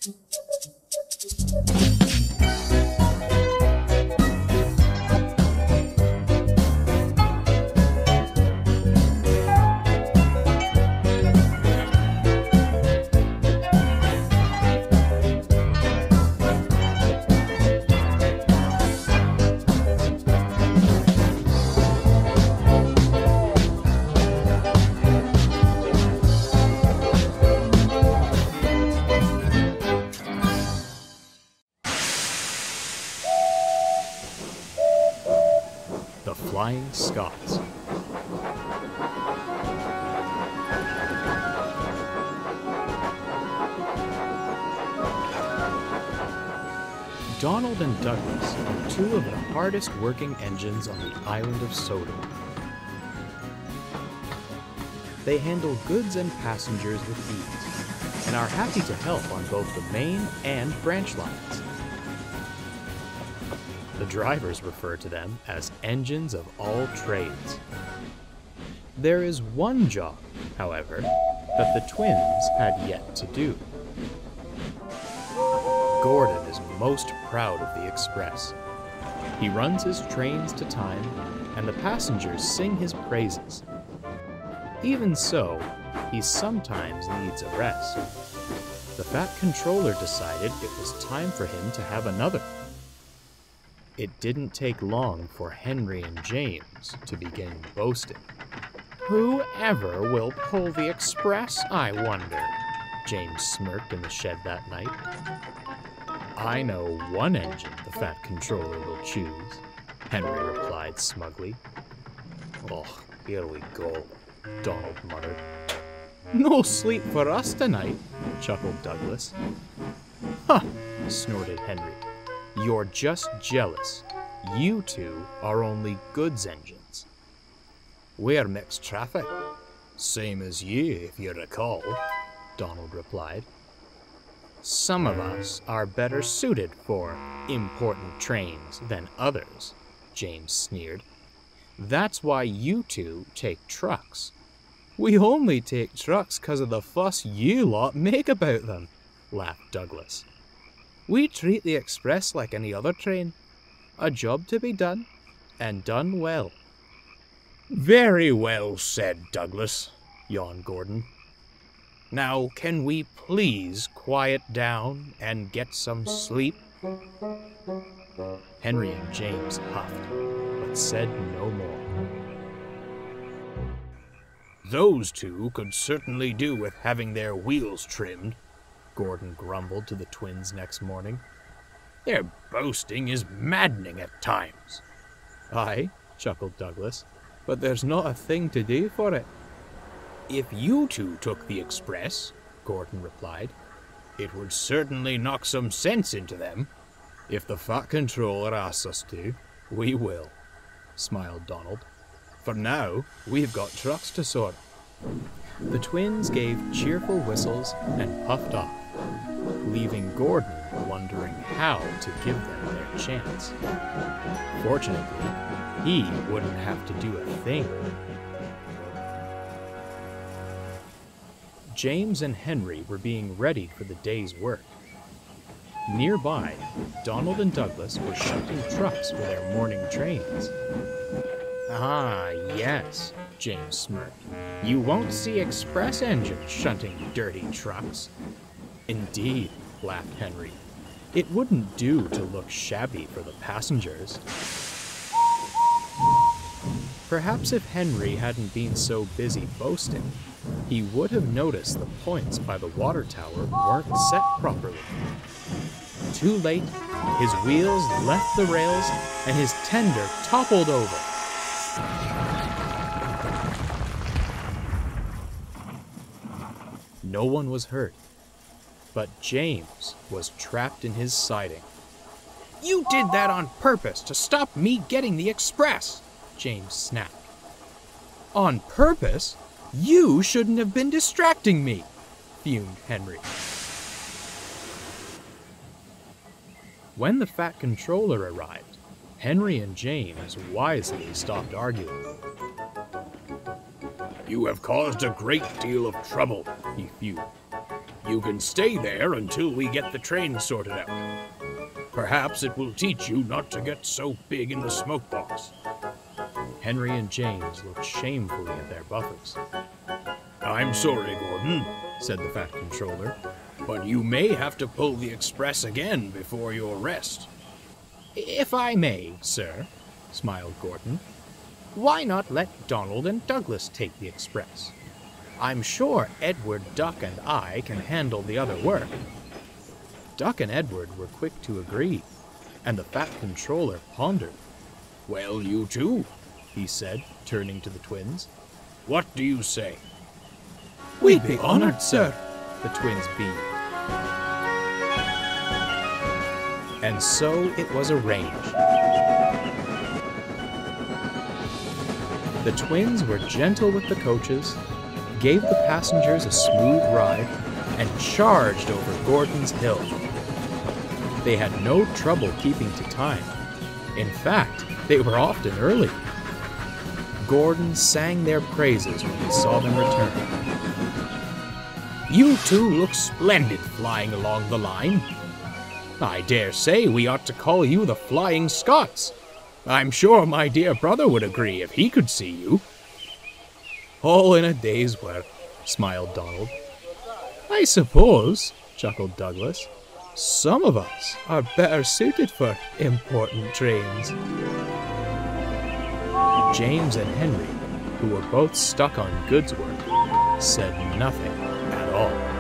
The Flying Scots. Donald and Douglas are two of the hardest working engines on the island of Sodor. They handle goods and passengers with ease, and are happy to help on both the main and branch lines. The drivers refer to them as engines of all trades. There is one job, however, that the twins had yet to do. Gordon is most proud of the Express. He runs his trains to time, and the passengers sing his praises. Even so, he sometimes needs a rest. The Fat Controller decided it was time for him to have another. It didn't take long for Henry and James to begin boasting. "Whoever will pull the Express, I wonder?" James smirked in the shed that night. "I know one engine the Fat Controller will choose," Henry replied smugly. "Oh, here we go," Donald muttered. "No sleep for us tonight," chuckled Douglas. "Huh," snorted Henry. "You're just jealous. You two are only goods engines." "We're mixed traffic. Same as you, if you recall," Donald replied. "Some of us are better suited for important trains than others," James sneered. "That's why you two take trucks." "We only take trucks 'cause of the fuss you lot make about them," laughed Douglas. "We treat the Express like any other train. A job to be done, and done well." "Very well said, Douglas," yawned Gordon. "Now, can we please quiet down and get some sleep?" Henry and James huffed, but said no more. "Those two could certainly do with having their wheels trimmed," Gordon grumbled to the twins next morning. "Their boasting is maddening at times." "Aye," chuckled Douglas, "but there's not a thing to do for it." "If you two took the Express," Gordon replied, "it would certainly knock some sense into them." "If the Fat Controller asks us to, we will," smiled Donald. "For now, we've got trucks to sort." The twins gave cheerful whistles and puffed off, leaving Gordon wondering how to give them their chance. Fortunately, he wouldn't have to do a thing. James and Henry were being ready for the day's work. Nearby, Donald and Douglas were shunting trucks for their morning trains. "Ah, yes," James smirked. "You won't see express engines shunting dirty trucks." "Indeed," laughed Henry. "It wouldn't do to look shabby for the passengers." Perhaps if Henry hadn't been so busy boasting, he would have noticed the points by the water tower weren't set properly. Too late, his wheels left the rails and his tender toppled over. No one was hurt, but James was trapped in his siding. "You did that on purpose to stop me getting the express," James snapped. "On purpose? You shouldn't have been distracting me," fumed Henry. When the Fat Controller arrived, Henry and James wisely stopped arguing. "You have caused a great deal of trouble," he fumed. You can stay there until we get the train sorted out. Perhaps it will teach you not to get so big in the smoke box. Henry and James looked shamefully at their buffers. I'm sorry, Gordon, said the Fat Controller. but you may have to pull the express again before your rest. If I may, sir, smiled Gordon, why not let Donald and Douglas take the express? I'm sure Edward, Duck, and I can handle the other work. Duck and Edward were quick to agree, and the Fat Controller pondered. Well, you two, he said, turning to the twins. What do you say? We'd be honored, sir, the twins beamed. And so it was arranged. The twins were gentle with the coaches, gave the passengers a smooth ride, and charged over Gordon's Hill. They had no trouble keeping to time. In fact, they were often early. Gordon sang their praises when he saw them return. You two look splendid flying along the line. I dare say we ought to call you the Flying Scots. I'm sure my dear brother would agree if he could see you. All in a day's work, smiled Donald. I suppose, chuckled Douglas, some of us are better suited for important trains. James and Henry, who were both stuck on goods work, said nothing at all.